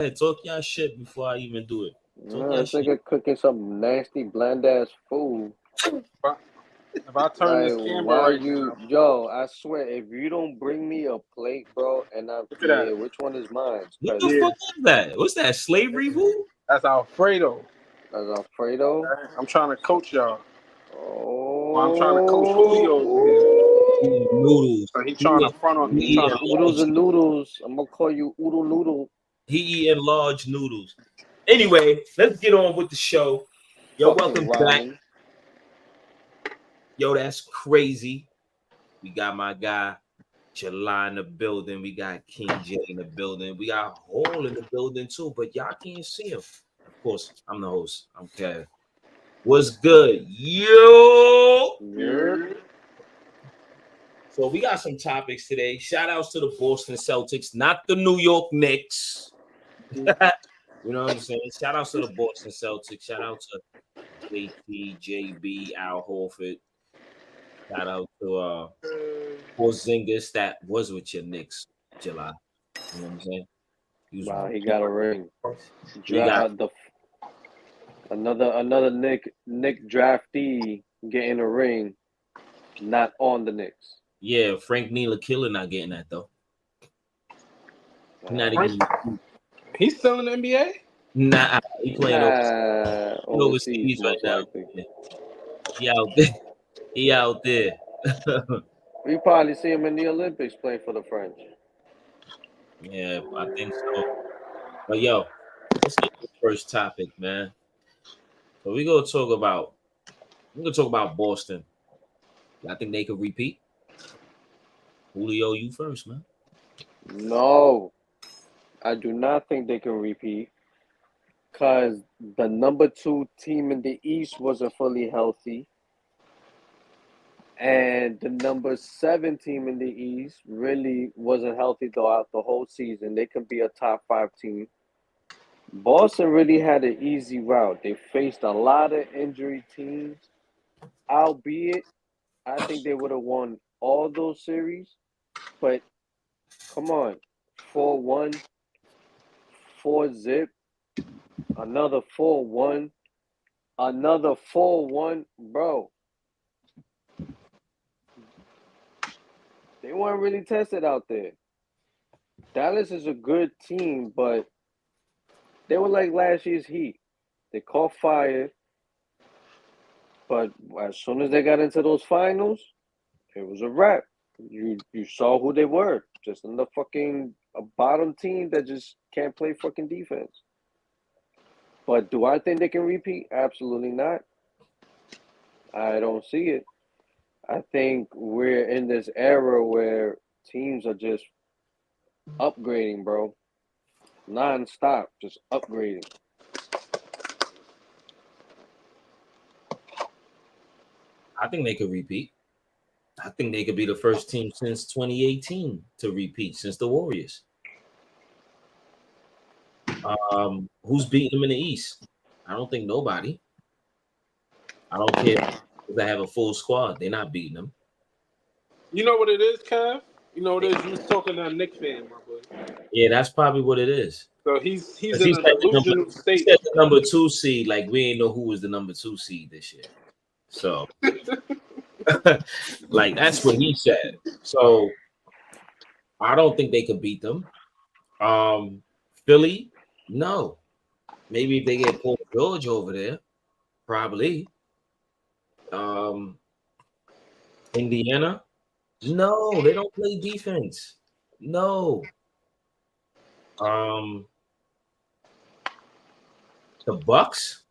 ahead, talk y'all shit before I even do it. Talk No, y'all this shit. nigga cooking some nasty, bland ass food. But if I turn Like, this camera why right you, now, yo? I swear, if you don't bring me a plate, bro, and I'm, look at yeah, that. which one is mine? What Cause the Yeah, fuck is that? What's that? Slavery food? that's Alfredo. as Alfredo. I'm trying to coach y'all. Well, I'm trying to coach Oh, Julio over here. Eating noodles. So he He trying to eat, front on. he He trying eating to. oodles large. and noodles. I'm gonna call you oodle noodle. He eating large noodles. Anyway, let's get on with the show. Yo, Fucking welcome back. ramen. Yo, that's crazy. We got my guy July in the building. We got King J in the building. We got Hole in the building too, but y'all can't see him. Of course, I'm the host. I'm Kev. What's good? Yo! Yep. So we got some topics today. Shout outs to the Boston Celtics, not the New York Knicks. You know what I'm saying? Shout outs to the Boston Celtics. Shout out to JT, JB, Al Horford. Shout out to Porzingis that was with your Knicks, July. You know what I'm saying? He was Wow, he got a ring. he got The another Nick draftee getting a ring, not on the Knicks. yeah, Frank Ntilikina not getting that though. Not Frank, even he's still in the NBA. he playing Overseas overseas right most now. likely. He out there. He out there. We probably see him in the Olympics playing for the French. Yeah, I think so. But yo, let's get to the first topic, man. So we're gonna talk about Boston. I think they could repeat. Julio, you first, man. No, I do not think they can repeat because the number two team in the East wasn't fully healthy. And the number seven team in the East really wasn't healthy throughout the whole season. They could be a top five team. Boston really had an easy route. They faced a lot of injury teams, albeit I think they would have won all those series. But come on, 4-1, 4-0, another 4-1, another 4-1. Bro, they weren't really tested out there. Dallas is a good team, but they were like last year's Heat. They caught fire, but as soon as they got into those finals, it was a wrap. You saw who they were. Just another fucking a bottom team that just can't play fucking defense. But do I think they can repeat? Absolutely not. I don't see it. I think we're in this era where teams are just upgrading, bro. Non-stop, just upgrading. I think they could repeat. I think they could be the first team since 2018 to repeat since the Warriors. Who's beating them in the East? I don't think nobody. I don't care if they have a full squad. They're not beating them. You know what it is, Kev? You know what it is? You was talking to a Knicks fan, my boy. Yeah, that's probably what it is. So he's 'Cause in a delusional he state. said the number two seed. Like we ain't know who was the number two seed this year. So, like that's what he said. So I don't think they could beat them. Philly, no. Maybe if they get Paul George over there, probably. Um, Indiana, no, they don't play defense. No. Um, the Bucks,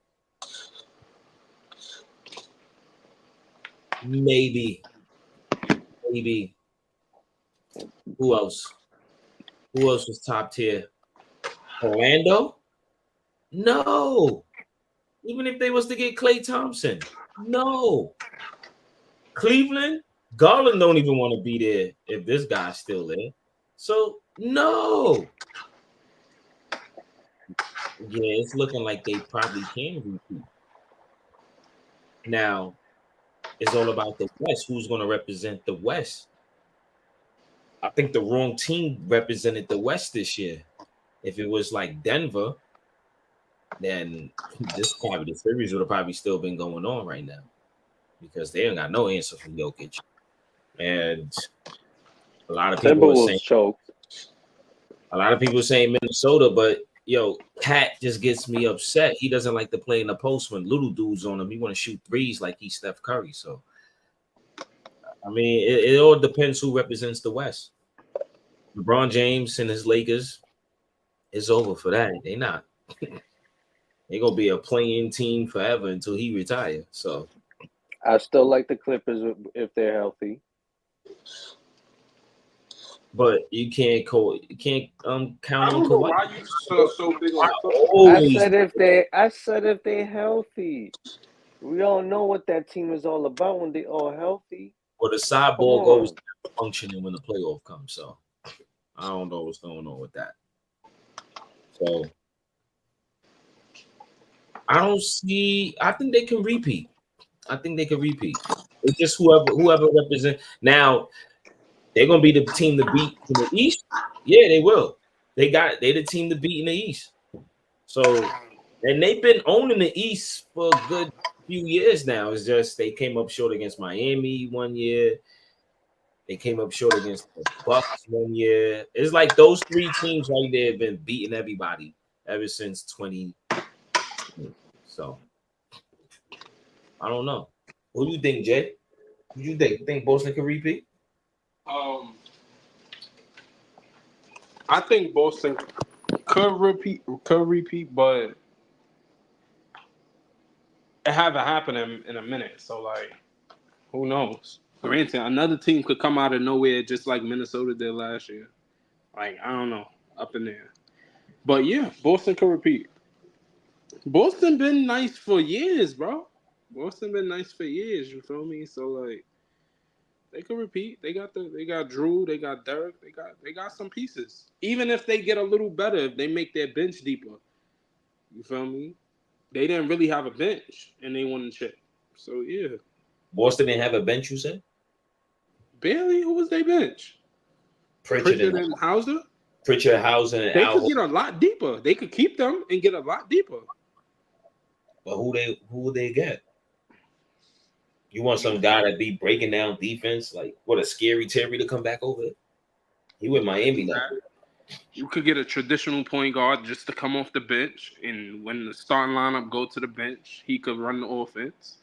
maybe, maybe. Who else? Who else was top tier? Orlando? No. Even if they was to get Klay Thompson, no. Cleveland, Garland don't even want to be there if this guy's still there. So no. Yeah, it's looking like they probably can repeat. Now, it's all about the West. Who's going to represent the West? I think the wrong team represented the West this year. If it was like Denver, then this probably the series would have probably still been going on right now because they ain't got no answer from Jokic. And a lot of people are saying Timberwolves choked. Minnesota, but Cat just gets me upset. He doesn't like to play in the post when little dudes on him. He want to shoot threes like he's Steph Curry. So, I mean, it all depends who represents the West. LeBron James and his Lakers, it's over for that. They not. They're gonna be a playing team forever until he retires. So, I still like the Clippers if they're healthy. but you can't count I on don't know Kawhi. why you so big on the Clippers. I said if they're healthy. We all know what that team is all about when they all healthy. Well, the cyborg always functioning when the playoff comes. So I don't know what's going on with that. So I think they can repeat. It's just whoever represents. Now they're gonna be the team to beat in the East. Yeah, they will. They the team to beat in the East. So, and they've been owning the East for a good few years now. It's just they came up short against Miami one year. They came up short against the Bucks one year. It's like those three teams right there have been beating everybody ever since 20. So I don't know. What do you think, Jay? What do you think? You think Boston can repeat? I think Boston could repeat, but it haven't happened in a minute. So, like, who knows? Granted, another team could come out of nowhere just like Minnesota did last year. Like, I don't know, up in there. But yeah, Boston could repeat. Boston been nice for years, bro. Boston been nice for years. You feel me? So like, they could repeat. They got Drew. They got Derek. They got some pieces. Even if they get a little better, if they make their bench deeper, you feel me? They didn't really have a bench, and they won the chip. So yeah. Boston didn't have a bench, you said? Barely. Who was their bench? Pritchard and Hauser. Pritchard, Hauser, and they Al could get a lot deeper. They could keep them and get a lot deeper. But who would they get? You want some guy that be breaking down defense, like what a Scary Terry to come back over? He with Miami now. You could get a traditional point guard just to come off the bench, and when the starting lineup go to the bench, he could run the offense.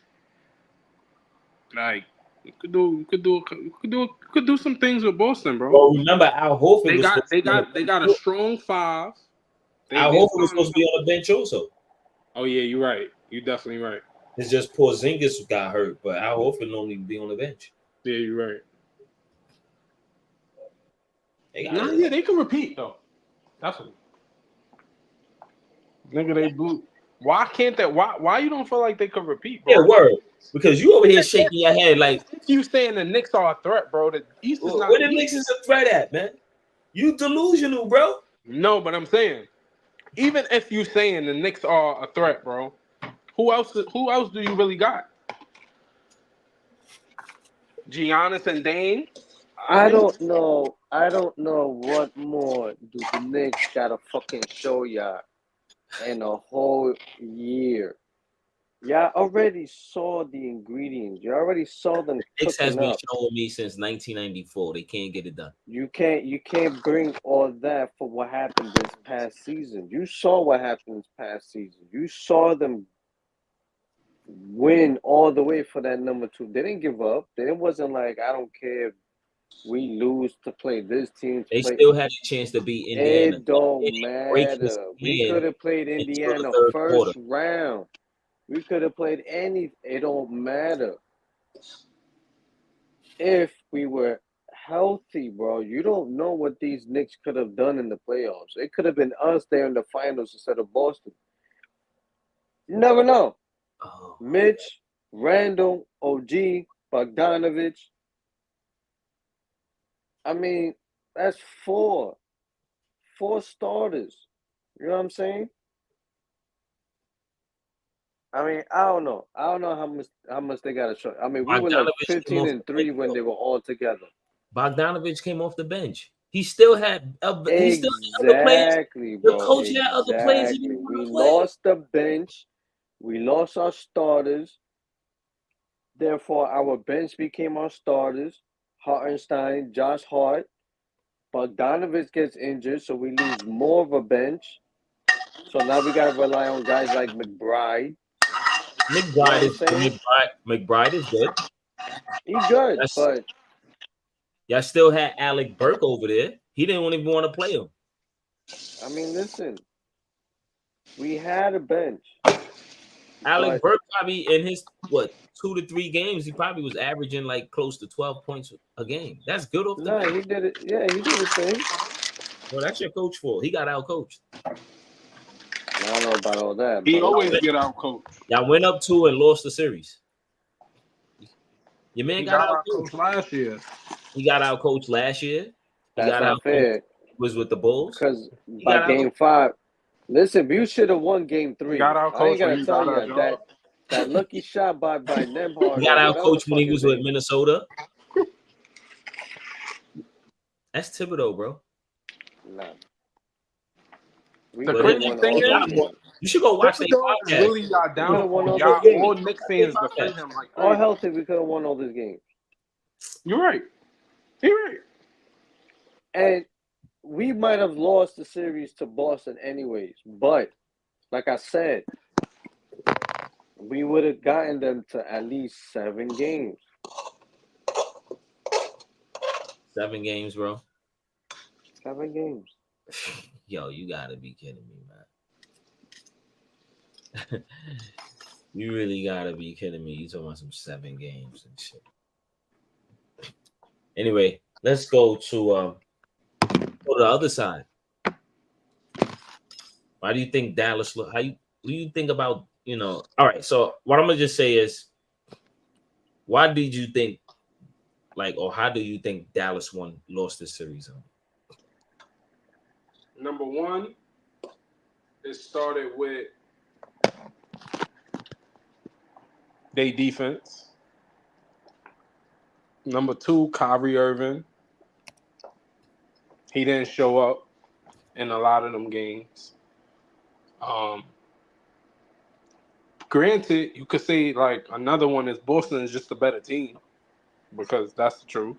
Like you could do some things with Boston, bro. Well, remember Al Horford. They got a strong five. Al Horford was supposed to be on the bench also. Oh yeah, you're right. You're definitely right. It's just Porzingis got hurt, but Al Horford normally be on the bench. Yeah, you're right. They can repeat though. That's what. Nigga, they blew. Why can't that? Why you don't feel like they could repeat, bro? Yeah, word. Because you over here shaking your head like you saying the Knicks are a threat, bro. The East is not. Where the Knicks is a threat at, man? You delusional, bro. No, but I'm saying, even if you saying the Knicks are a threat, bro, who else do you really got? Giannis and Dame? I don't know what more do the Knicks gotta fucking show y'all in a whole year. Y'all already saw the ingredients. You already saw them. Knicks has been showing me since 1994. They can't get it done. You can't bring all that for what happened this past season. You saw what happened this past season. You saw them win all the way for that number 2. They didn't give up. It wasn't like, I don't care if we lose to play this team. Still had a chance to beat Indiana. It don't matter. We could have played Indiana first round. We could have played any. It don't matter. If we were healthy, bro, you don't know what these Knicks could have done in the playoffs. It could have been us there in the finals instead of Boston. You never know. Oh. Mitch, Randall, OG, Bogdanovich. I mean, that's 4 starters. You know what I'm saying? I mean, I don't know how much they got to show. I mean, we were like 15-3 when they were all together. Bogdanovich came off the bench. He still had other players. Exactly, The bro. coach had other players he Exactly. didn't We want to play. lost the bench. We lost our starters. Therefore, our bench became our starters. Hartenstein, Josh Hart, Bogdanovich gets injured, so we lose more of a bench. So now we gotta rely on guys like McBride. You know what I'm saying? McBride is good. He good, That's, but y'all still had Alec Burke over there. He didn't even want to play him. I mean, listen, we had a bench. Alec But Burke probably in his 2 to 3 games, he probably was averaging like close to 12 points a game. That's good off the no, bench. he did it. Yeah, he did his thing. Well, that's your coach for. He got out coached. I don't know about all that. He But always get out coach. Y'all went up 2 and lost the series. Your man He got got out out coach coached last year. He got out coached last year. He that's got not out coached. fair Was with the Bulls. because He by got out game 5, listen, you should have won game 3. He got out I coach ain't gotta when he tell got you out job. that lucky shot by Nembhard. He got or out whatever the coached when he fuck was his with name. Minnesota. That's Thibodeau, bro. Nah. We The could have crazy won thing all those is, games. You should go watch their Thibodeau is podcast. really y'all We could have won downfall. all Y'all those games. all Knicks fans defend him like All crazy. healthy, we could have won all those games. You're right. You're right. And we might have lost the series to Boston anyways. But like I said, we would have gotten them to at least 7 games. 7 games, bro. 7 games. Yo, you gotta be kidding me, man. You really gotta be kidding me. You talking about some 7 games and shit. Anyway, let's go to the other side. Why do you think Dallas look? What do you think about, all right, so what I'm gonna just say is, why did you think, or how do you think Dallas lost this series? Number one, it started with their defense. Number 2, Kyrie Irving. He didn't show up in a lot of them games. Granted, you could say another one is Boston is just a better team, because that's the truth.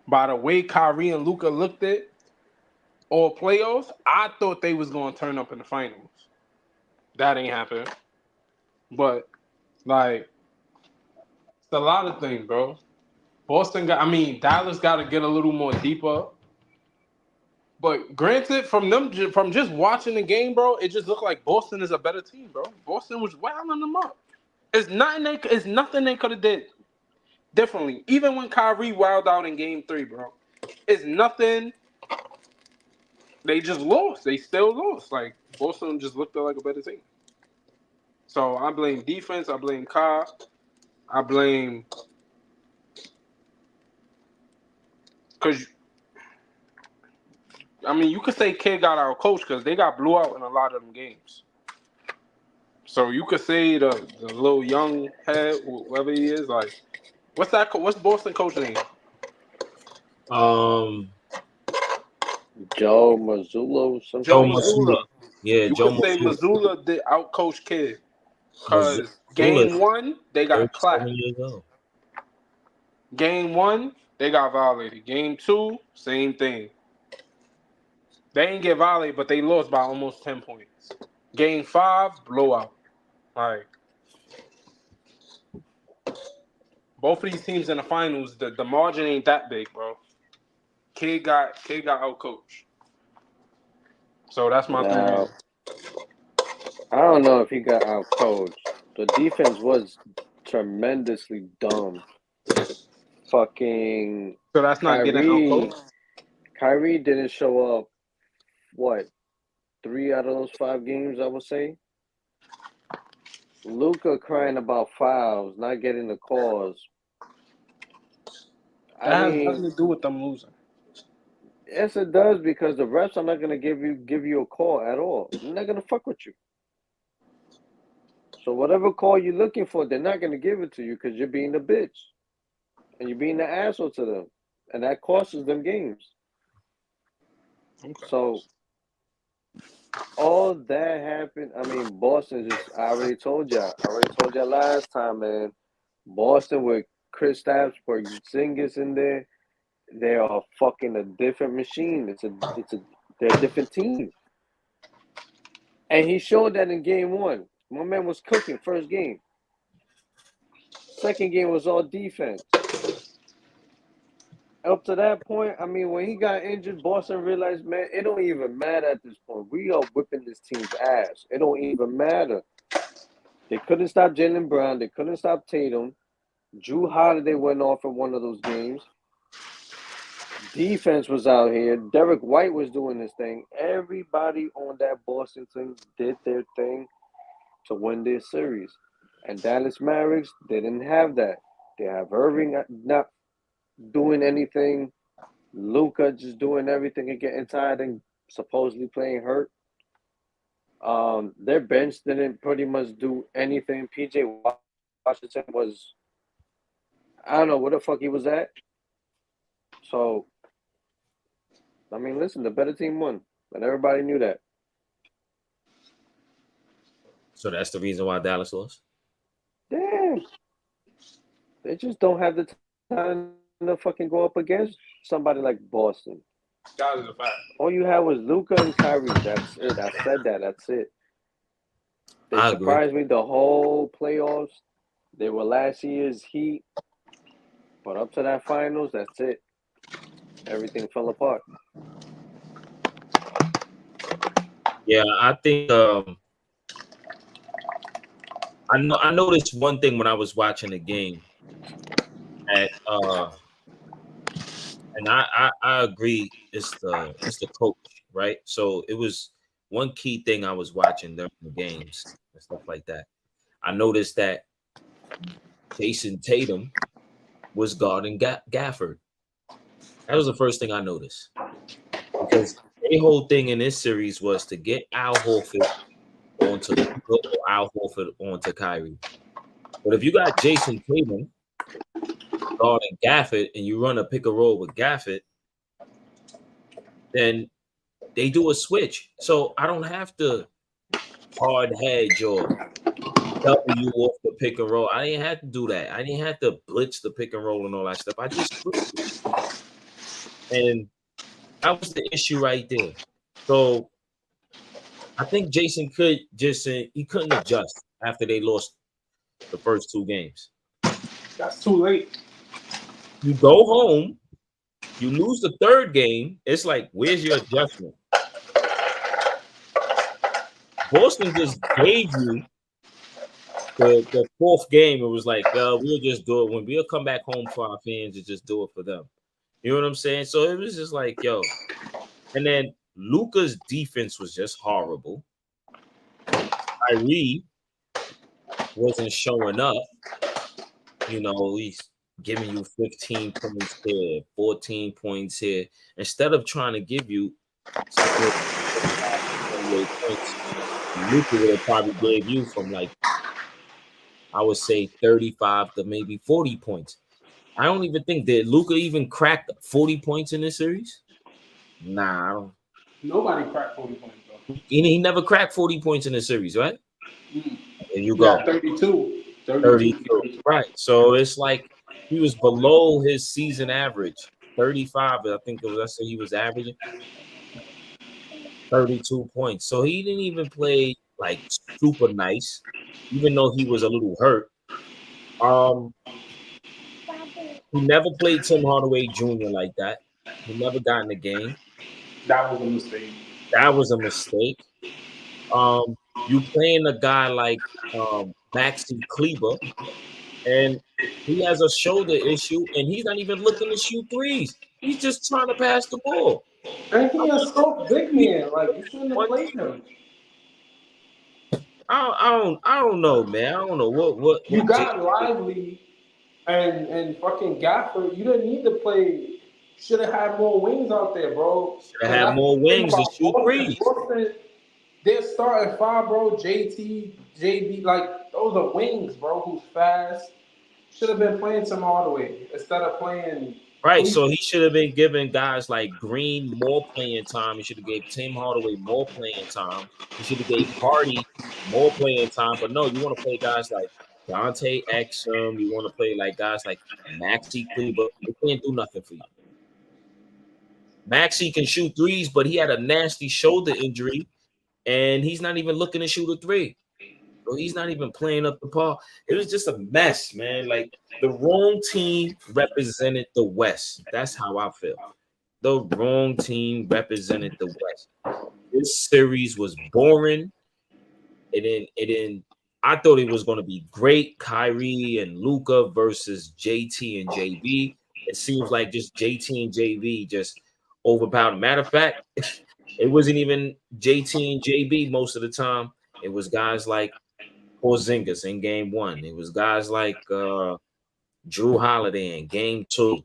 By the way Kyrie and Luka looked at all playoffs, I thought they was going to turn up in the finals. That ain't happened. But it's a lot of things, bro. Dallas got to get a little more deeper. But granted, from just watching the game, bro, it just looked like Boston is a better team, bro. Boston was wilding them up. It's nothing they could have did differently. Even when Kyrie wilded out in Game 3, bro, it's nothing. They just lost. They still lost. Boston just looked like a better team. So I blame defense. I blame Kai. I blame because you could say Kid got our coach because they got blew out in a lot of them games. So you could say the little young head, whoever he is, what's Boston coach name? Joe Mazzulla, Joe like Mazzulla. Yeah, you Joe could say Mazzulla did out coach Kid because game 1 they got clapped. Game 1 they got violated. Game 2 same thing. They ain't get violated, but they lost by almost 10 points. Game 5 blowout. Both of these teams in the finals, the margin ain't that big, bro. Kid got out coached. So that's my now, thing. I don't know if he got out coached. The defense was tremendously dumb. Fucking So that's not getting out coached. Kyrie didn't show up. What? 3 out of those 5 games, I would say. Luka crying about fouls, not getting the calls. That has nothing to do with them losing. Yes, it does, because the refs are not gonna give you a call at all. They're not gonna fuck with you. So whatever call you're looking for, they're not gonna give it to you because you're being a bitch and you're being an asshole to them. and that costs us them games. Okay. So all that happened. I mean, Boston just. I already told y'all. I already told y'all last time, man. Boston with Kristaps Porzingis in there, they are fucking a different machine. They're a different team. And he showed that in game one. My man was cooking first game. Second game was all defense. Up to that point, I mean, when he got injured, Boston realized, man, it don't even matter at this point. We are whipping this team's ass. It don't even matter. They couldn't stop Jaylen Brown. They couldn't stop Tatum. Drew Holiday went off in one of those games. Defense was out here. Derek White was doing his thing. Everybody on that Boston team did their thing to win this series. And Dallas Mavericks, they didn't have that. They have Irving not doing anything. Luka just doing everything and getting tired and supposedly playing hurt. Their bench didn't pretty much do anything. PJ Washington was, I don't know where the fuck he was at. So, I mean, listen, the better team won, and everybody knew that. So that's the reason why Dallas lost. Damn, they just don't have the time to fucking go up against somebody like Boston. That is a fact. All you had was Luka and Kyrie. That's it. I said that. That's it. They I agree. surprised me the whole playoffs. They were last year's Heat, but up to that finals, that's it. Everything fell apart. Yeah, I think I noticed one thing when I was watching the game at and I agree it's the coach, right? So it was one key thing I was watching during the games and stuff like that. I noticed that Jason Tatum was guarding Gafford. That was the first thing I noticed. Because the whole thing in this series was to get Al Horford onto Al Horford onto Kyrie. But if you got Jason Tatum guarding Gafford and you run a pick and roll with Gafford, then they do a switch. So I don't have to hard hedge or W off the pick and roll. I didn't have to do that. I didn't have to blitz the pick and roll and all that stuff. I just switched. And that was the issue right there. So I think Jason could just he couldn't adjust after they lost the first two games. That's too late. You go home, you lose the third game. It's like, where's your adjustment? Boston just gave you the fourth game. It was like, we'll just do it when we'll come back home for our fans and just do it for them. You know what I'm saying? So it was just like, yo. And then Luka's defense was just horrible. Kyrie wasn't showing up. You know, he's giving you 15 points here, 14 points here. Instead of trying to give you 28 points, Luka would have probably gave you from like, I would say 35 to maybe 40 points. I don't even think that Luka even cracked 40 points in this series. Nah, I don't. Nobody cracked 40 points, though. He never cracked 40 points in the series, right? Mm. There you go. 32. 32. Right. So it's like he was below his season average. 35, I think that's what he was averaging. 32 points. So he didn't even play like super nice, even though he was a little hurt. He never played Tim Hardaway Jr. like that. He never got in the game. That was a mistake. That was a mistake. You playing a guy like Maxi Kleber, and he has a shoulder issue, and he's not even looking to shoot threes. He's just trying to pass the ball. And he a soft big man. Like, you shouldn't have played him. I don't know, man. I don't know what you got Lively and fucking Gafford. You didn't need to play. Should have had more wings out there, bro. Should have had more wings to shoot threes. They're starting five, bro. JT, JB, like those are wings, bro. Who's fast. Should have been playing some all the way instead of playing Right, so he should have been giving guys like Green more playing time. He should have gave Tim Hardaway more playing time. He should have gave Hardy more playing time. But no, you want to play guys like Dante Exum. You want to play like guys like Maxi Kleber. They can't do nothing for you. Maxi can shoot threes, but he had a nasty shoulder injury, and he's not even looking to shoot a three. So he's not even playing up the par. It was just a mess, man. Like the wrong team represented the West. That's how I feel. The wrong team represented the West. This series was boring. I thought it was going to be great. Kyrie and Luka versus JT and JB. It seems like just JT and JB just overpowered. Matter of fact, it wasn't even JT and JB most of the time. It was guys like Porzingis in game one. It was guys like Drew Holiday in game two.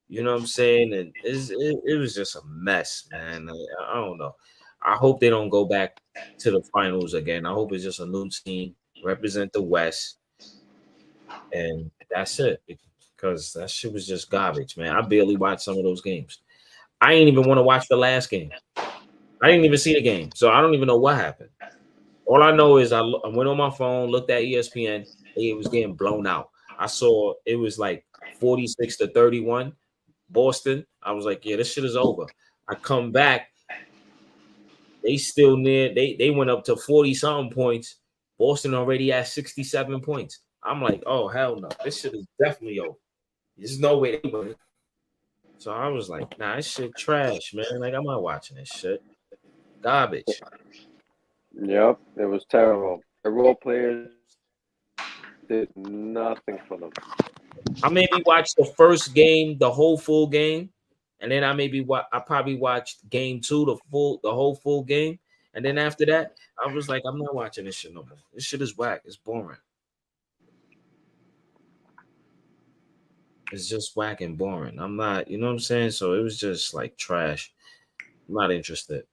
You know what I'm saying? And it was just a mess, man. I don't know. I hope they don't go back to the finals again. I hope it's just a new team, represent the West, and that's it. Because that shit was just garbage, man. I barely watched some of those games. I didn't even want to watch the last game. I didn't even see the game, so I don't even know what happened. All I know is I went on my phone, looked at ESPN, it was getting blown out. I saw it was like 46-31, Boston. I was like, yeah, this shit is over. I come back, they still near, they went up to 40-something points. Boston already at 67 points. I'm like, oh, hell no. This shit is definitely over. There's no way they win. So I was like, nah, this shit trash, man. Like, I'm not watching this shit. Garbage. Yep, it was terrible. The role players did nothing for them. I maybe watched the first game, the whole full game, and then I probably watched game two, the whole full game, and then after that, I was like, I'm not watching this shit no more. This shit is whack. It's boring. It's just whack and boring. I'm not, you know what I'm saying? So it was just like trash. I'm not interested.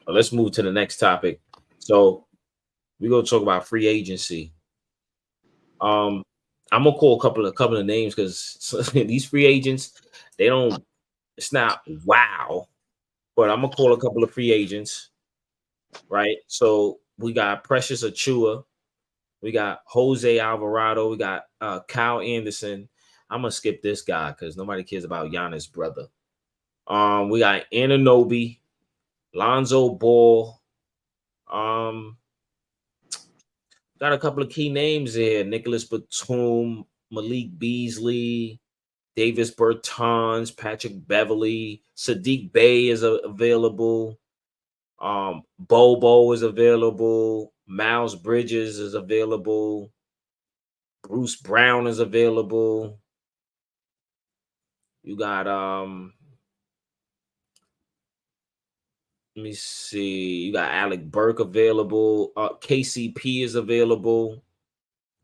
But let's move to the next topic. So we're gonna talk about free agency. I'm gonna call a couple of names because these free agents, they don't. It's not wow, but I'm gonna call a couple of free agents. Right. So we got Precious Achua, we got Jose Alvarado, we got Kyle Anderson. I'm gonna skip this guy because nobody cares about Giannis' brother. We got Anunoby, Lonzo Ball. Got a couple of key names here: Nicholas Batum, Malik Beasley, Davis Bertans, Patrick Beverly, Sadiq Bey is available. Bobo is available. Miles Bridges is available. Bruce Brown is available. You got let me see. You got Alec Burke available. KCP is available.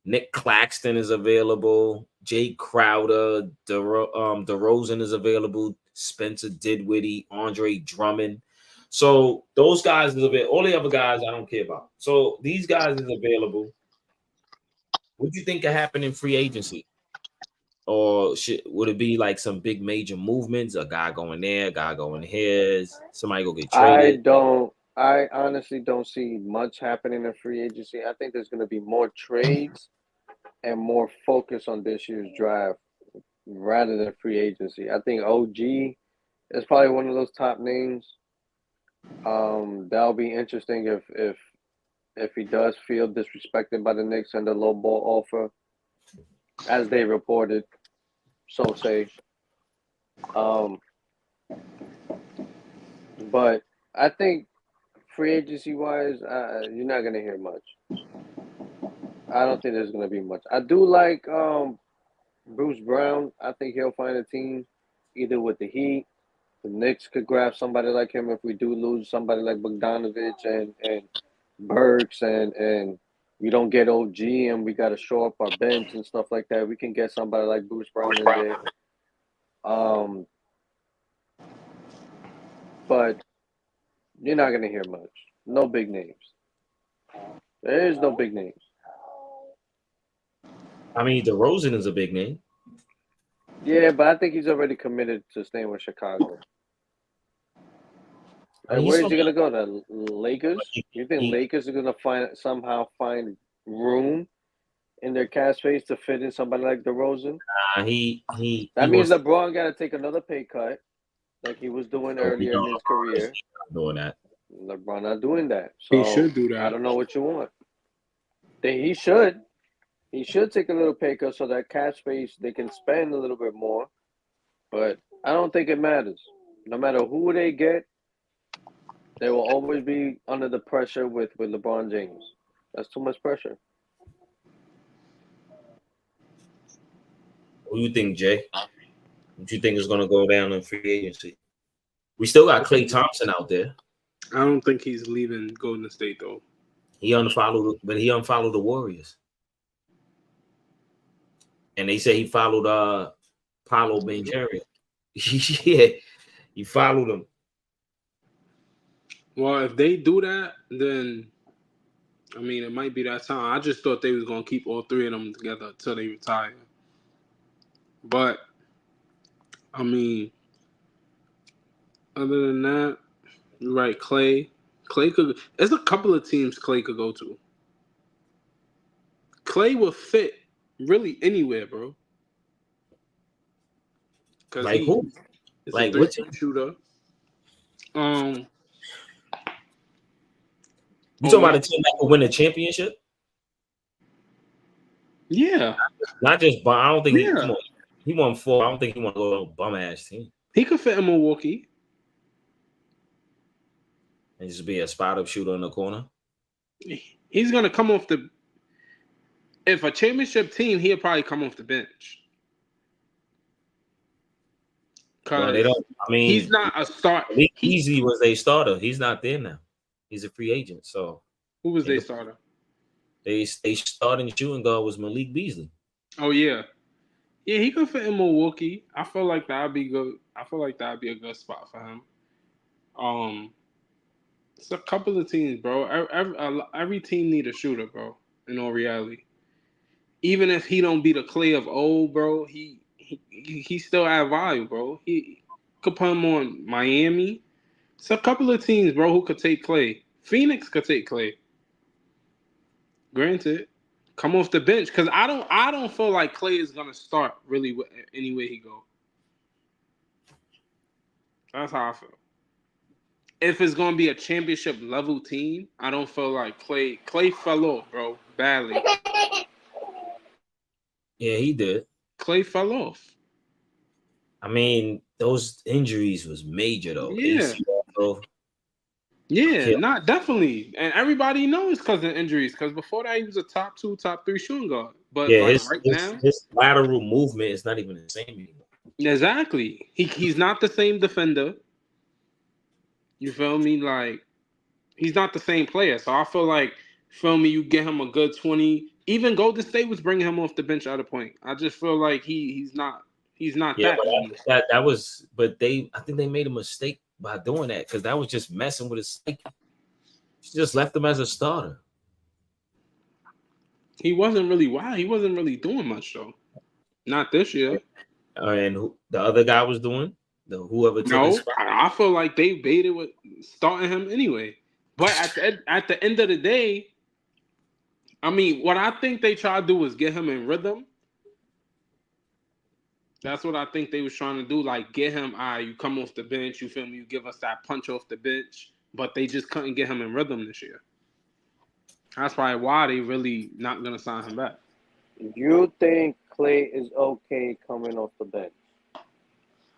Nick Claxton is available. Jay Crowder, DeRozan is available. Spencer Dinwiddie, Andre Drummond. So those guys is available. All the other guys I don't care about. So these guys is available. What do you think could happen in free agency? Or would it be like some big major movements? A guy going there, a guy going here, somebody go get traded? I honestly don't see much happening in free agency. I think there's going to be more trades and more focus on this year's draft rather than free agency. I think OG is probably one of those top names. That'll be interesting if he does feel disrespected by the Knicks and the low ball offer, as they reported. So say. But I think free agency wise, you're not gonna hear much. I don't think there's gonna be much. I do like Bruce Brown. I think he'll find a team either with the Heat. The Knicks could grab somebody like him if we do lose somebody like Bogdanovich and Burks and we don't get OG and we got to show up our bench and stuff like that. We can get somebody like Bruce Brown in there. But you're not gonna hear much. No big names. There is no big names. I mean, DeRozan is a big name. Yeah, but I think he's already committed to staying with Chicago. I And mean, where is he gonna go? The Lakers? You think he- Lakers are gonna somehow find room in their cap space to fit in somebody like DeRozan? he That means wants to LeBron got to take another pay cut, like he was doing go. We earlier know in his LeBron is career. not doing that. LeBron not doing that, He so should do I that. don't know what you want. Then he should. He should take a little pay cut so that cap space they can spend a little bit more. But I don't think it matters. No matter who they get, they will always be under the pressure with LeBron James. That's too much pressure. What do you think, Jay? What you think is going to go down in free agency? We still got Klay Thompson out there. I don't think he's leaving Golden State though. He unfollowed the Warriors, and they say he followed Paolo Banchero. Yeah, he followed him. Well, if they do that, then I mean it might be that time. I just thought they was gonna keep all three of them together until they retire. But I mean, other than that, you're right, Klay could. There's a couple of teams Klay could go to. Klay will fit really anywhere, bro. Because Like who? Is Like a what? three-point shooter. You talking about a team that could win a championship? Yeah. Not just, but I don't think Yeah. come on. He won 4. I don't think he want to go to a bum ass team He could fit in Milwaukee. and just be a spot up shooter in the corner. He's gonna come off the. If a championship team, he'll probably come off the bench. Well, they don't. I mean, He's not a start. Easy was their starter. He's not there now. He's a free agent. So Who was their starter? they starting shooting guard was Malik Beasley. Oh yeah, yeah. He could fit in Milwaukee. I feel like that'd be good. I feel like that'd be a good spot for him. It's a couple of teams, bro. Every team need a shooter, bro. In all reality, even if he don't be the Klay of old, bro, he still add value, bro. He could put him on Miami. It's a couple of teams, bro, who could take Klay. Phoenix could take Klay. Granted, come off the bench because I don't feel like Klay is gonna start really anywhere he go. That's how I feel. If it's gonna be a championship level team, I don't feel like Klay fell off, bro, badly. Yeah, he did. Klay fell off. I mean, those injuries was major though. Yeah. ACL, though. Yeah, not definitely. And everybody knows because of injuries. Because before that, he was a top 2, top 3 shooting guard. But yeah, like his lateral movement is not even the same anymore. Exactly. He's not the same defender. You feel me? Like, he's not the same player. So I feel like, you get him a good 20. Even Golden State was bringing him off the bench at a point. I just feel like he's not that was, but I think they made a mistake by doing that because that was just messing with his psyche. She just left him as a starter. He wasn't really He wasn't really doing much though. Not this year. And the other guy was doing whoever took his spot. I feel like they baited with starting him anyway. But at the end of the day, I mean, what I think they tried to do was get him in rhythm. That's what I think they was trying to do. Like, get him, you come off the bench, you feel me? You give us that punch off the bench. But they just couldn't get him in rhythm this year. That's probably why they really not going to sign him back. You think Klay is okay coming off the bench?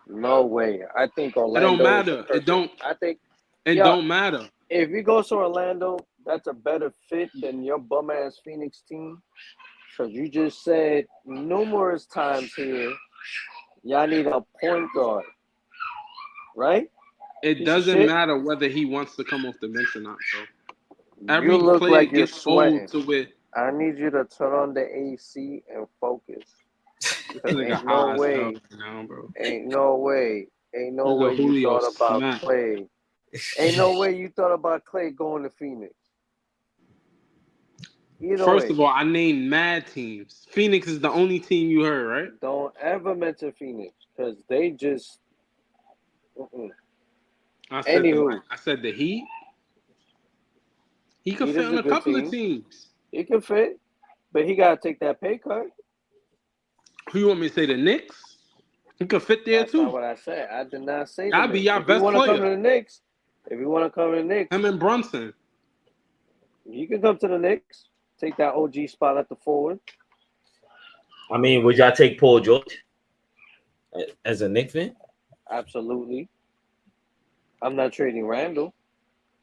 No way. I think Orlando. It don't matter. It don't. I think it don't matter. If he goes to Orlando, that's a better fit than your bum ass Phoenix team. Because you just said numerous times here, y'all need a point guard, right? It doesn't matter whether he wants to come off the bench or not, bro. You look like you're sweating. I need you to turn on the AC and focus. Ain't no way. Now, bro. Ain't no way you thought about Klay. Ain't no way you thought about Klay going to Phoenix. Either First way, of all, I named mad teams. Phoenix is the only team you heard, right? don't ever mention Phoenix because they just. Mm-mm. Anywho, I said the Heat. He could Heat fit is on a a good couple of team. teams. He can fit, but he gotta take that pay cut. Who you want me to say? The Knicks? He could fit there That's not too. what I said. I did not say the That'd be Knicks. your If you best want to come player. to the Knicks, if you want to come to the Knicks, Him and Brunson. you can come to the Knicks. Take that OG spot at the forward. I mean, would y'all take Paul George as a Knicks fan? Absolutely. I'm not trading Randall.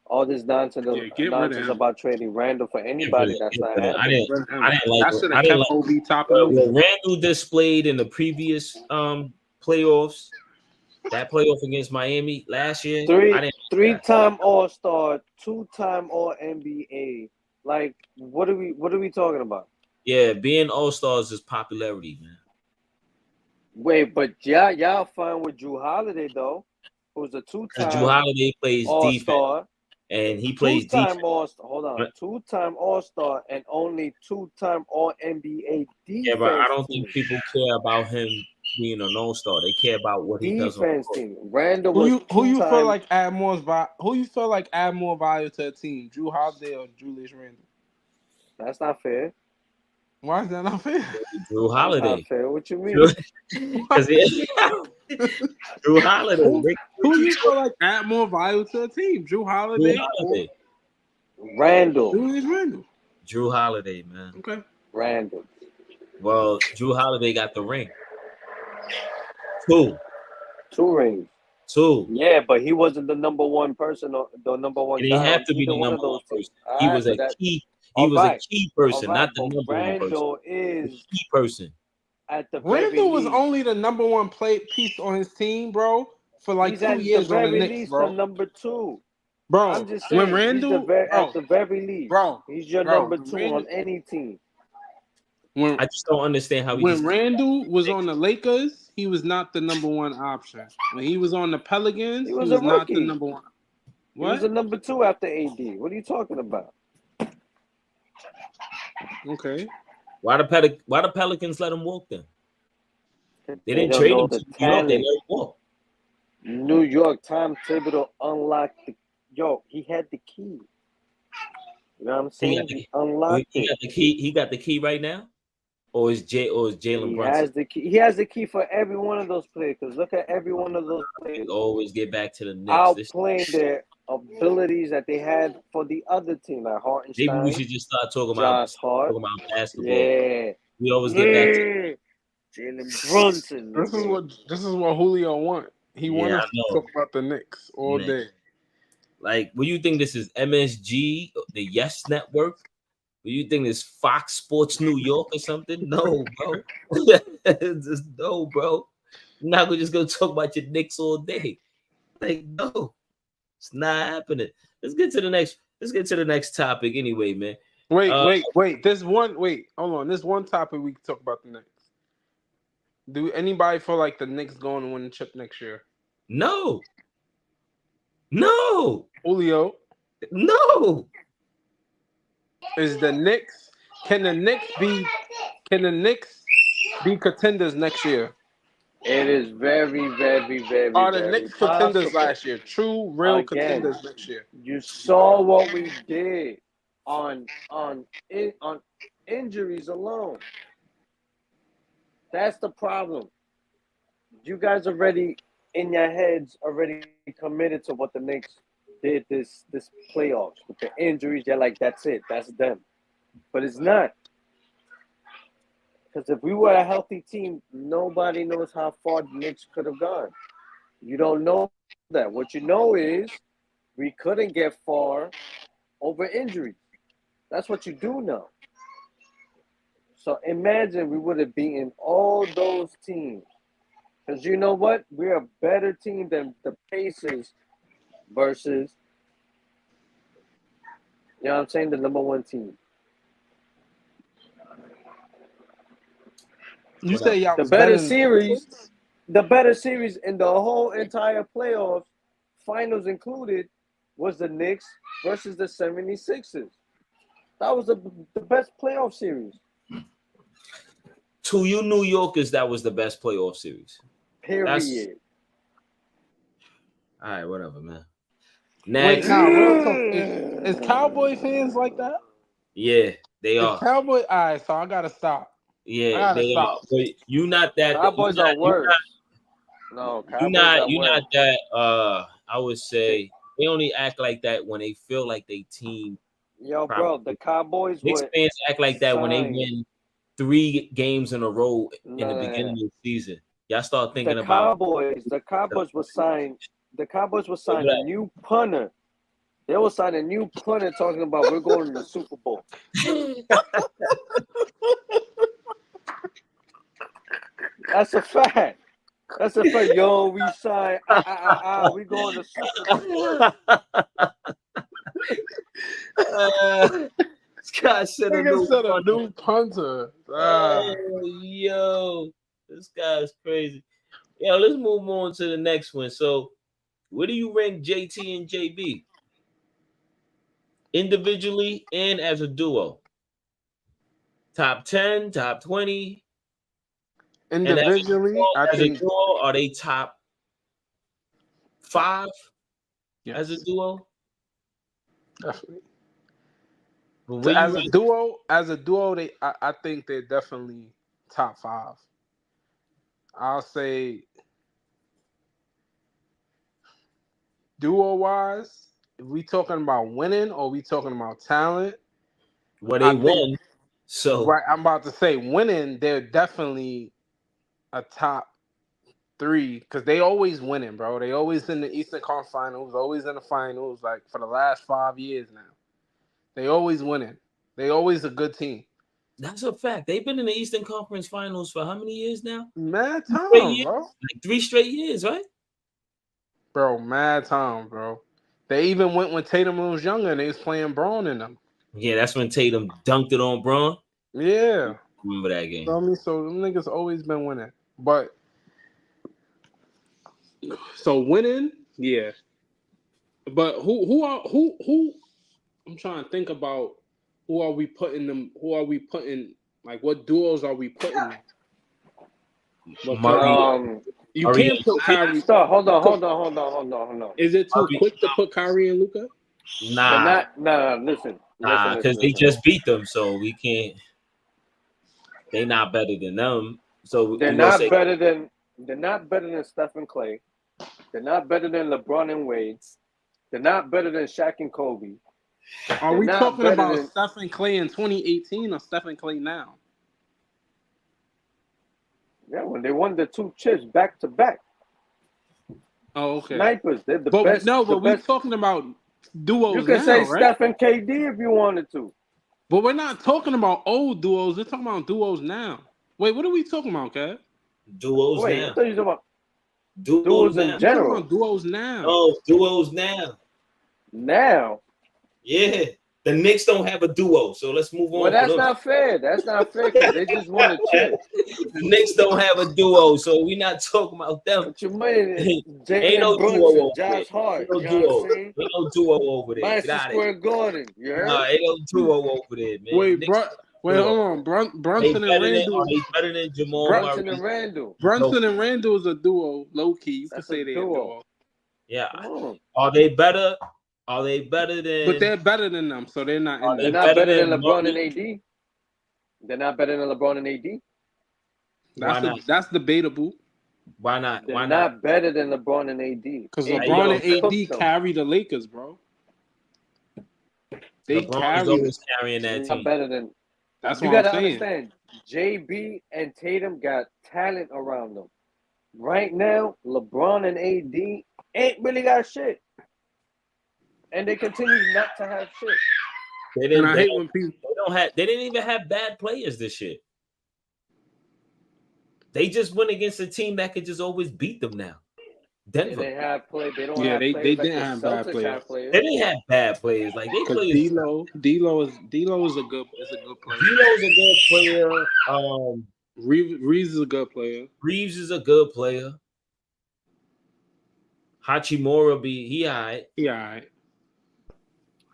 All this nonsense, Yeah, get rid of him. about trading Randall for anybody. That's not I happening. didn't like. That should I have didn't kept like OB top of what the Randall displayed in the previous playoffs. That playoff against Miami last year. Three-time All-Star, 2-time All NBA. Like, what are we talking about? Yeah, being All-Stars is popularity, man. Wait, but y'all fine with Drew Holiday though, who's a two-time Drew Holiday plays All-Star, defense, and he plays defense. All-Star. Hold on, two-time All-Star and only 2-time All NBA defense. Yeah, but I don't think people care about him being an All-Star. They care about what he does on the defense court. team. Randall Who was you feel like add more value to a team? Drew Holiday or Julius Randle? That's not fair. Why is that not fair? Drew Holiday. Not fair. What you mean? Because Drew Holiday. Who you feel like add more value to a team? Drew Holiday. Randall. Julius Randle. Drew Holiday, man. Okay. Randall. Well, Drew Holiday got the ring. 2 rings. 2. Yeah, but he wasn't the number one person or the number one. He didn't have to be the number one person. He was a key. He was a key person, not the number one person. Randall is a key person. At the Randall was only the number one piece on his team, bro, for like 2 years on the Knicks, bro. The number 2. Bro, I'm just saying, when Randall, at the very least, bro, he's your number 2 on any team. I just don't understand how. When Randall was on the Lakers, he was not the number one option. When he was on the Pelicans, he was not the number one. What? He was a number 2 after AD. What are you talking about? Okay. Why the Pelicans let him walk then? They didn't trade him to New York. They let him walk. New York, Tom Thibodeau unlocked the. Yo, he had the key. You know what I'm saying? He unlocked it. Got the key. He got the key right now, or is Jalen Brunson? He has the key. He has the key for every one of those players. Because look at every one of those players. They always get back to the Knicks. Outplaying their abilities that they had for the other team, like Hartenstein. Maybe we should just start talking about basketball. Yeah, we always get back to Jalen Brunson. This is what Julio want. He wants to talk about the Knicks all day. Like, what do you think this is? MSG, the Yes Network? Do you think this Fox Sports New York or something? No, bro. No, bro. You're not gonna just go talk about your Knicks all day. Like, no, it's not happening. Let's get to the next topic anyway, man. Wait. Hold on. There's one topic we can talk about the Knicks. Do anybody feel like the Knicks going to win the chip next year? No. Julio. No. Is the Knicks? Can the Knicks be contenders next year? It is very, very, very. Are the Knicks contenders last year? True, real contenders next year. You saw what we did on injuries alone. That's the problem. You guys already in your heads already committed to what the Knicks did this playoffs with the injuries. You're like, that's it, that's them. But it's not. Because if we were a healthy team, nobody knows how far the Knicks could have gone. You don't know that. What you know is we couldn't get far over injuries. That's what you do know. So imagine we would have beaten all those teams. Because you know what? We're a better team than the Pacers versus, you know what I'm saying, the number 1 team. You say y'all the better series in the whole entire playoffs, finals included, was the Knicks versus the 76ers. That was the best playoff series. To you New Yorkers, that was the best playoff series. Period. All right, whatever, man. Wait, Next. real talk. Is Cowboy fans like that? Yeah, they Is are. Cowboy? All right, so I gotta stop. Yeah, they are. But you not that. Cowboys are worse. No, Cowboys are You're worse. not that. I would say they only act like that when they feel like they team. Yo, Probably. bro, the Cowboys Knicks were fans act like that when they signed. win 3 games in a row in the Nah. beginning of the season. Y'all start thinking The about Cowboys were signed. The Cowboys were signed a new punter. They will sign a new punter talking about we're going to the Super Bowl. That's a fact. That's a fact. Yo, we signed. We going to Super Bowl. Scott said a new punter. Yo, this guy's crazy. Yo, let's move on to the next one. So, where do you rank JT and JB? Individually and as a duo? Top 10, top 20? Individually, I think. A duo, are they top 5 as a duo? Definitely. So as a duo, I think they're definitely top 5. I'll say duo wise, if we talking about winning or we talking about talent? Well, they won. So right, I'm about to say winning, they're definitely a top 3 because they always winning, bro. They always in the Eastern Conference Finals, always in the finals, like for the last 5 years now. They always winning. They always a good team. That's a fact. They've been in the Eastern Conference Finals for how many years now? Mad time, bro. Like 3 straight years, right? Bro, mad time, bro. They even went when Tatum was younger and they was playing Braun in them. Yeah, that's when Tatum dunked it on Braun. Yeah. Remember that game. So them niggas always been winning. But so winning, yeah. But who I'm trying to think about who are we putting like what duos are we putting? You can't put Kyrie. Stop. Hold on. Is it too quick to put Kyrie and Luka? Nah. Listen. Because they just beat them, so we can't. They're not better than them. So they're not better than Stephen Clay. They're not better than LeBron and Wade. They're not better than Shaq and Kobe. Are we talking about Stephen Clay in 2018 or Stephen Clay now? Yeah, when they won the 2 chips back to back. Oh, okay. Snipers, they're the best. No, but we're talking about duos. You can now, say right? Steph and KD if you wanted to. But we're not talking about old duos. We're talking about duos now. Wait, what are we talking about, Kev? Duos now. I thought you were talking about duos in general. We're talking about duos now. Oh, duos now. Now? Yeah. The Knicks don't have a duo, so let's move on. Well, that's not fair. That's not fair because they just won a chip. The Knicks don't have a duo, so we're not talking about them. What you mean? Ain't no duo over Josh Hart. Ain't no duo over there. Madison Square Garden. You heard? Nah, ain't no duo over there, man. Wait, hold on. Brunson and Randall. Are they better than Jamal Brunson and Randall. Brunson and Randall is a duo, low key. You can say they're a duo. Yeah. Are they better? Are they better than? But they're better than them, so they're not. They're not better than LeBron and AD. They're not better than LeBron and AD. That's debatable. Why not? They're not better than LeBron and AD. Because LeBron and AD carry the Lakers, bro. LeBron's always carrying that team. Not better than. That's you what gotta I'm saying. understand. JB and Tatum got talent around them. Right now, LeBron and AD ain't really got shit. And they continue not to have shit. They didn't even have bad players this year. They just went against a team that could just always beat them now. Denver. They have played. They don't Yeah, have they players didn't like have the bad Celtics players. have players. They didn't have bad players. Like they played. D'Lo is a good player. D'Lo's a good player. Reeves is a good player. Reeves is a good player. Hachimura he all right. He all right.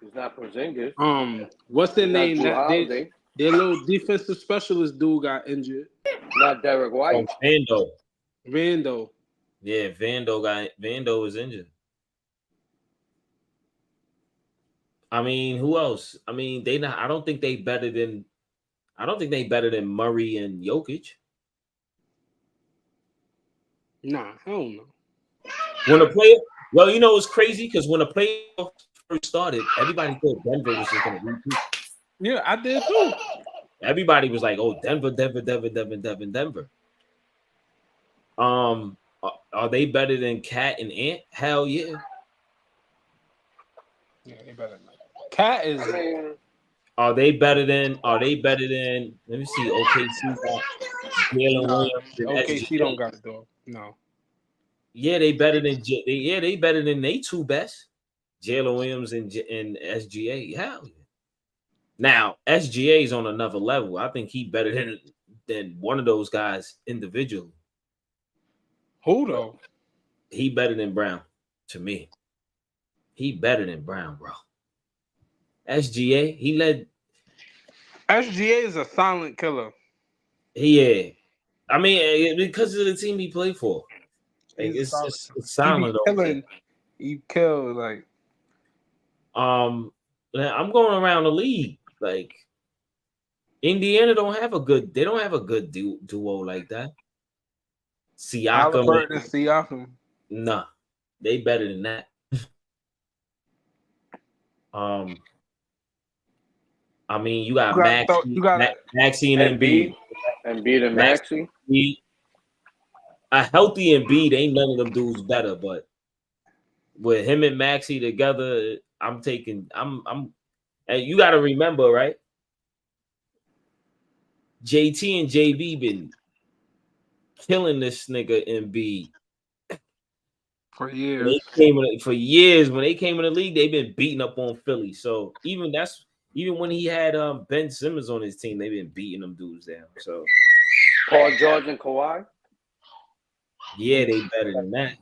He's not Porzingis. What's their He's not name? Drew That Holiday. their little defensive specialist dude got injured. Not Derek White. Vando. Rando. Yeah, Vando was injured. I mean, who else? I mean, I don't think they better than Murray and Jokic. Nah, hell no. When a player, well, you know, it's crazy because when a playoff first started, everybody thought Denver was just going to repeat. Yeah, I did too. Everybody was like, "Oh, Denver." Are they better than Cat and Ant? Hell yeah. Yeah, they better not. Cat is. Are they better than? Let me see. OKC got Jalen Williams. And OKC SGA. don't got it though. No. Yeah, they better than. They better than they two best. Jalen Williams and SGA. Hell yeah. Now SGA is on another level. I think he better than one of those guys individually. Who though? He better than Brown to me. He better than Brown, bro. SGA, he led. SGA is a silent killer. Yeah, I mean because of the team he played for. Like, it's silent. He killed like. I'm going around the league. Like Indiana don't have a good duo like that. Halliburton and Siakam. Nah, they better than that. I mean, you got Maxey and Embiid. Embiid and Maxey. A healthy Embiid ain't none of them dudes better, but with him and Maxey together, and you got to remember, right? JT and JB been killing this nigga Embiid for years. When they came in the league, they've been beating up on Philly. So even when he had Ben Simmons on his team, they've been beating them dudes down. So Paul George and Kawhi. Yeah, they better than that.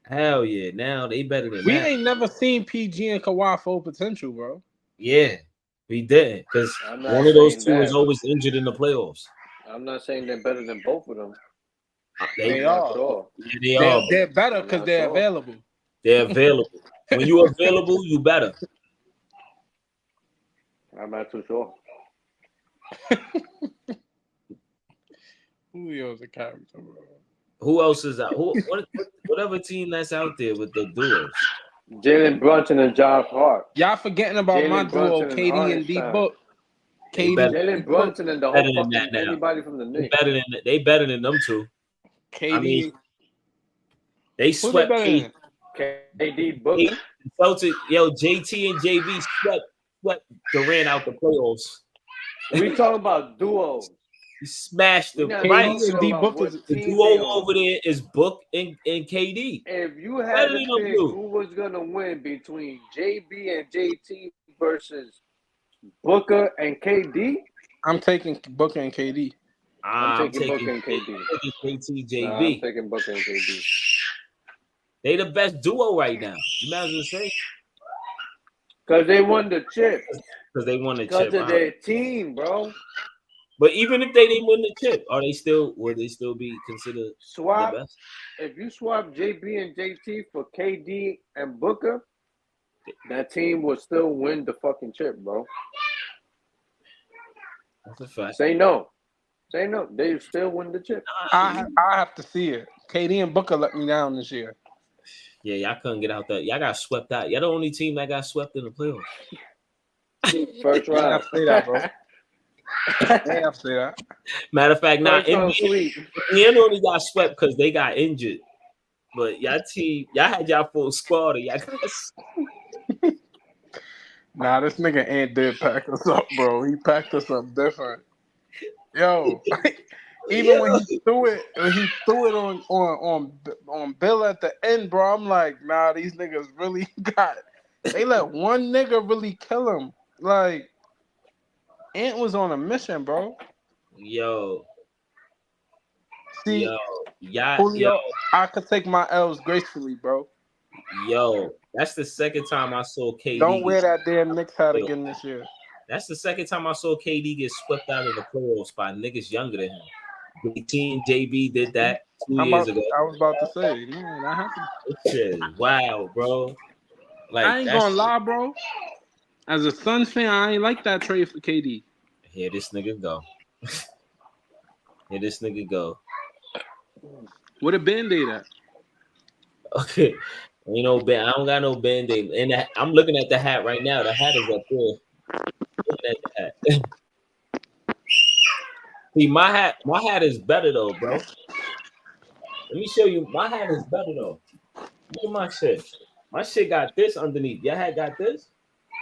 Hell yeah, now they better than that. We ain't never seen PG and Kawhi full potential, bro. Yeah, we didn't because one of those two is always injured in the playoffs. I'm not saying they're better than both of them. They are. Sure. Yeah, they're better because they're available. They're available. When you're available, you better. I'm not too sure. Julio's a character, bro. Who else is out? Whatever team that's out there with the duos. Jalen Brunson and Josh Hart. Y'all forgetting about my duo, KD and D Book. Jalen Brunson and the whole fucking anybody from the Knicks. They better than them two. KD. I mean, they swept KD Booker. Celtics, JT and JB swept Durant out the playoffs. We talking about duos. He smashed them. Right. The duo over there is Book and KD. If you had to pick who was gonna win between JB and JT versus Booker and KD, I'm taking Booker and KD. I'm taking Booker and KD. KT, JB. I'm taking Booker and KD. They the best duo right now. You might as well say. Because they won the chip. Because they won the chip. Because of their team, bro. But even if they didn't win the chip, would they still be considered the best? If you swap JB and JT for KD and Booker, that team would still win the fucking chip, bro. That's a fact. Say no. They still win the chip. I have to see it. KD and Booker let me down this year. Yeah, y'all couldn't get out that. Y'all got swept out. Y'all the only team that got swept in the playoffs. First round. I have to say that, bro. I have to say that. Matter of fact, Indiana only got swept because they got injured. But y'all had y'all full squad. Y'all got... Nah, this nigga Ant did pack us up, bro. He packed us up different. Yo, even when he threw it on Bill at the end, bro. I'm like, nah, these niggas really got. They let one nigga really kill him. Like, Ant was on a mission, bro. Yo. See, yo, Julio, I could take my L's gracefully, bro. Yo, That's the second time I saw KD. Don't wear that damn Knicks hat again this year. That's the second time I saw KD get swept out of the playoffs by niggas younger than him. JT and JB did that 2 years ago. I was about to say, man, that happened. Shit is wild, bro. Like, I ain't gonna lie, bro. As a Suns fan, I ain't like that trade for KD. Here this nigga go. Here this nigga go. What a Band-Aid at? Okay. You know, I don't got no Band-Aid. And I'm looking at the hat right now. The hat is up there. Looking at the hat. See, my hat is better though, bro. Let me show you. My hat is better though. Look at my shit. My shit got this underneath. Your hat got this?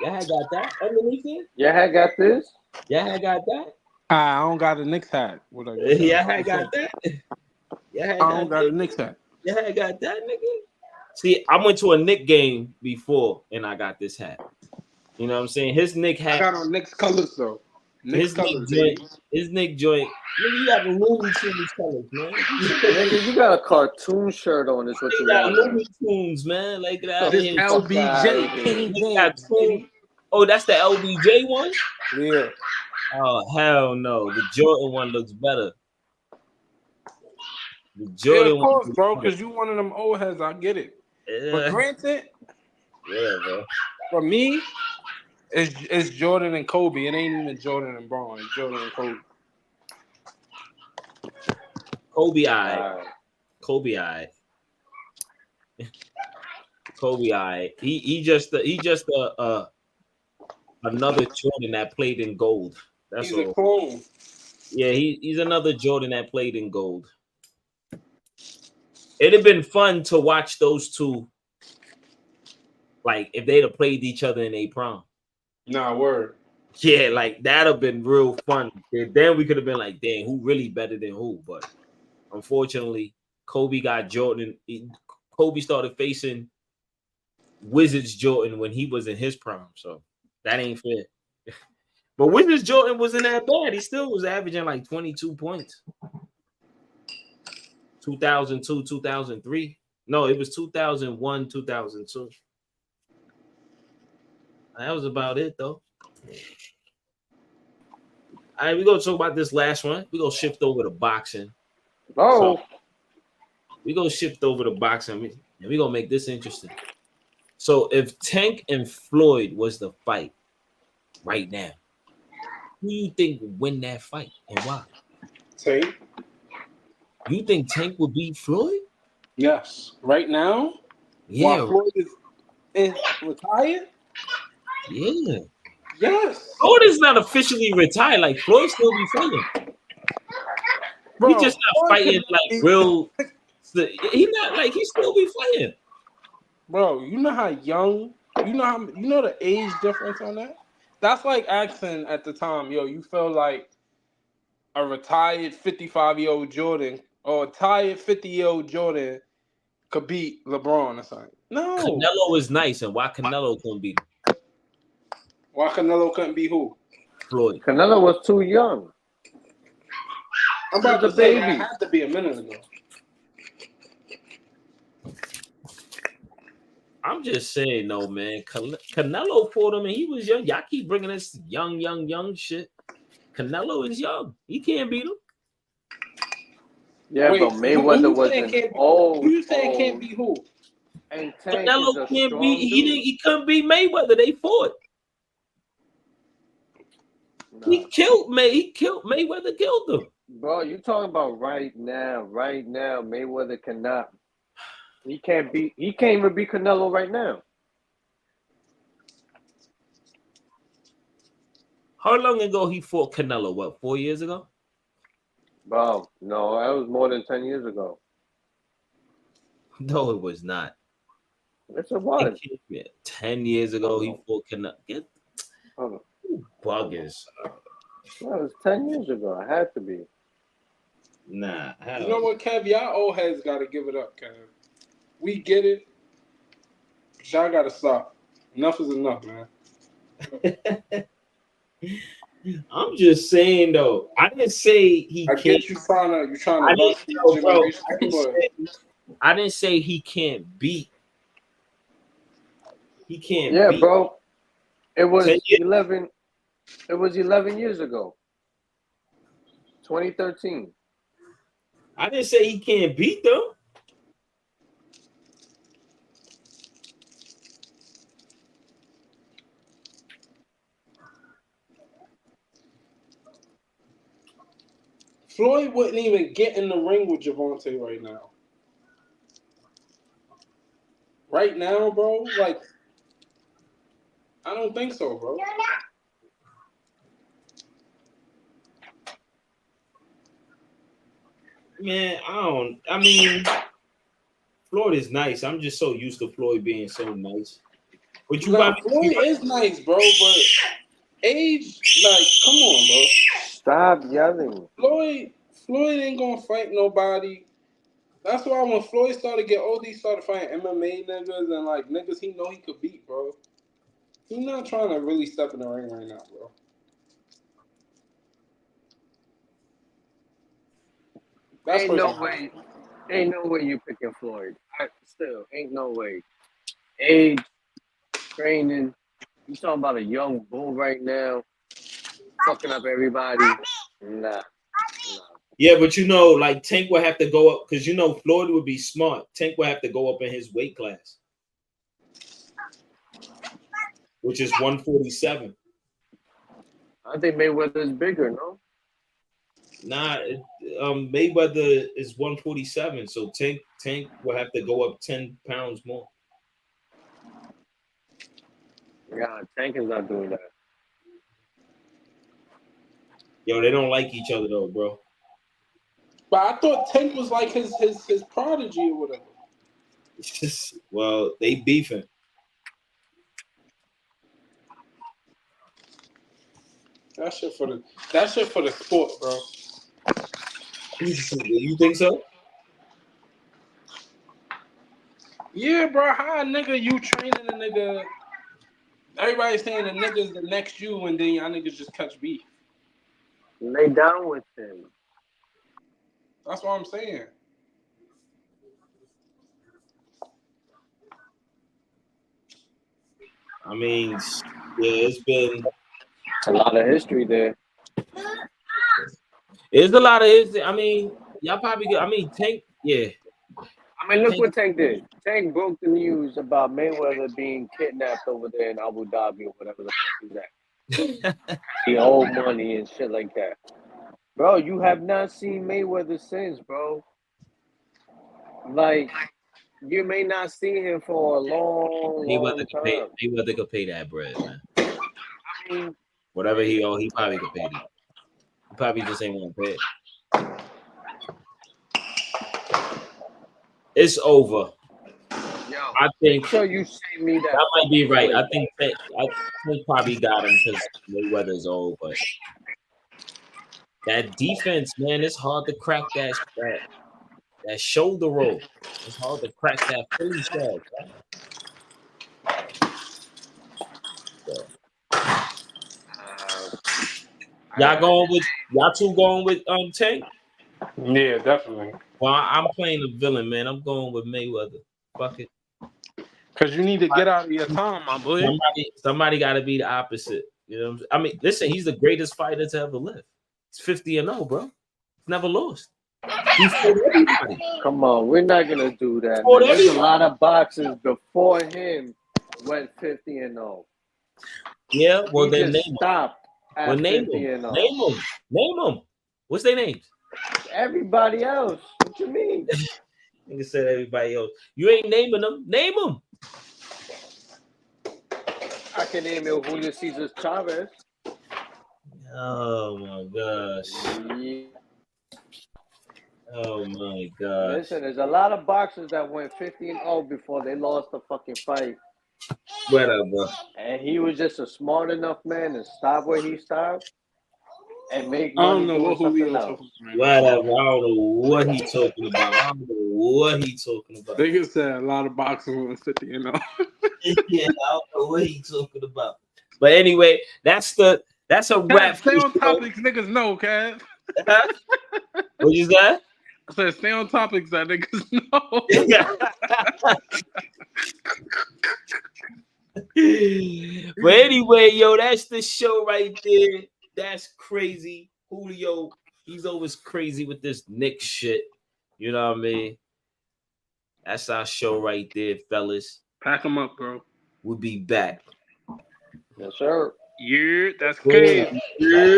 Your hat got that underneath it? Your hat got this? Your hat got that? I don't got a Knicks hat. Your hat got that? Your hat I don't got a Knicks hat. Your hat got that, nigga? See, I went to a Knick game before and I got this hat. You know what I'm saying? His Knick hat. I got on Knicks colors though. His Knick joint. Nigga, you got the Looney Tunes colors, man. Nigga, you got a cartoon shirt on. Is what you got. got. Looney Tunes, man. Like that. This LBJ. King James. Oh, that's the LBJ one? Yeah. Oh, hell no. The Jordan one looks better. The Jordan of course, one, bro, because you one of them old heads. I get it. But granted, bro. For me, it's Jordan and Kobe. It ain't even Jordan and Braun. It's Jordan and Kobe. Kobe, Kobe. He just another Jordan that played in gold. That's He's all. A clone. Yeah, he's another Jordan that played in gold. It'd have been fun to watch those two, like if they'd have played each other in a prom. Nah, word. Yeah, like that'd have been real fun. Then we could have been like, dang, who really better than who? But unfortunately, Kobe got Jordan. Kobe started facing Wizards Jordan when he was in his prime, so that ain't fair. But Wizards Jordan wasn't that bad. He still was averaging like 22 points. 2002, 2003. No, it was 2001, 2002. That was about it, though. All right, we're going to talk about this last one. We're going to shift over to boxing. Oh. So, we're going to shift over to boxing, and we're going to make this interesting. So, if Tank and Floyd was the fight right now, who do you think would win that fight and why? Tank. You think Tank would beat Floyd? Yes. Right now? Yeah. While Floyd is retired? Yeah. Yes. Floyd is not officially retired. Like, Floyd still be fighting. Bro, He just not fighting like real. He not like he still be fighting. Bro, you know how young, you know the age difference on that? That's like asking at the time, yo, you feel like a retired 55-year-old Jordan or a tired 50-year-old Jordan could beat LeBron or something. No. Canelo is nice, and why Canelo couldn't beat him? Why Canelo couldn't beat who? Floyd. Canelo was too young. I'm about to say that had to be a minute ago. I'm just saying, no, man. Canelo fought him, and he was young. Y'all keep bringing this young shit. Canelo is young. He can't beat him. Yeah, wait, but Mayweather wasn't old. Who you saying can't beat who? And Tank Canelo can't beat. He couldn't beat Mayweather. They fought. No. He killed Mayweather. Killed him. Bro, you talking about right now. Right now, Mayweather cannot. He can't even beat Canelo right now. How long ago he fought Canelo? What, 4 years ago? Bro, no, that was more than 10 years ago. No, it was not. Yes, it was. 10 years ago he fought Canelo. Hold on. Buggers. No, it was 10 years ago. It had to be. Nah. You know what, Kev? Y'all old heads got to give it up, Kev. We get it. Y'all got to stop. Enough is enough, man. I'm just saying, though. I didn't say he can't. I get you trying to I didn't say he can't beat He can't Yeah, beat. bro. It was 10 years? 11. It was 11 years ago. 2013. I didn't say he can't beat them. Floyd wouldn't even get in the ring with Javante right now. Right now, bro, like, I don't think so, bro. Man, I mean, Floyd is nice. I'm just so used to Floyd being so nice. But you Nah, got Floyd is nice, bro, but age, like, come on, bro. Stop yelling. Floyd ain't gonna fight nobody. That's why when Floyd started to get old, he started fighting MMA niggas and like niggas he know he could beat, bro. He's not trying to really step in the ring right now, bro. That's Ain't no personal. way. Ain't no way you picking Floyd. Still, ain't no way. Age, training. You talking about a young bull right now, fucking up everybody. Nah. yeah, but you know, like Tank would have to go up because you know Floyd would be smart. Tank would have to go up in his weight class, which is 147. I think Mayweather's bigger, no? Nah, Mayweather is 147, so Tank will have to go up 10 pounds more. Yeah, Tank is not doing that. Yo, they don't like each other though, bro. But I thought Tank was like his prodigy or whatever. Well, they beefing. That shit for the sport, bro. You think so? Yeah, bro. How a nigga you training a nigga? Everybody's saying the nigga's the next you, and then y'all niggas just catch beef. Lay down with him. That's what I'm saying. I mean, yeah, it's been A lot of history there. there's a lot of history. I mean, y'all probably get. I mean, Tank, yeah. I mean, look what Tank did. Tank broke the news about Mayweather being kidnapped over there in Abu Dhabi or whatever the fuck he's at. He owed money and shit like that. Bro, you have not seen Mayweather since, bro. Like, you may not see him for a long time. Mayweather could pay that bread, man. I mean, Whatever he owe, he probably could pay that. He probably just ain't want to pay it. It's over. yo, I think so you say me that. that might be right. I think Tank probably got him because Mayweather's old, but that defense, man, it's hard to crack that shoulder roll. It's hard to crack that Philly shell. Y'all two going with Tank? Yeah, definitely. Well, I'm playing the villain, man. I'm going with Mayweather. Fuck it. Cause you need to get out of your time, my boy. Somebody got to be the opposite. You know, I mean, listen, he's the greatest fighter to ever live. He's 50-0, bro. He's never lost. He fought everybody. Come on, we're not gonna do that. Fought Man. There's a everybody. lot of boxers before him went 50-0. Yeah, well He then just name them. stopped at Well, name 50-0. them. Name them. What's their names? Everybody else. What you mean? Nigga said everybody else. You ain't naming them. Name them. I can name it Julio Cesar Chavez. Oh my gosh. Yeah. Oh my gosh. Listen, there's a lot of boxers that went 50-0 before they lost the fucking fight. Whatever. And he was just a smart enough man to stop where he stopped and make I money don't know doing what something Julio else. talking about. Whatever. I don't know what he talking about. I don't know what he talking about. Nigga said a lot of boxers went 50-0. Yeah, I don't know what he talking about. But anyway, that's a wrap. Stay on topics, niggas know, Cav. What you said? I said stay on topics that niggas know. But anyway, yo, that's the show right there. That's crazy. Julio, he's always crazy with this Knicks shit. You know what I mean? That's our show right there, fellas. Pack them up, bro. We'll be back. Yes, sir. Yeah, that's good. Yeah.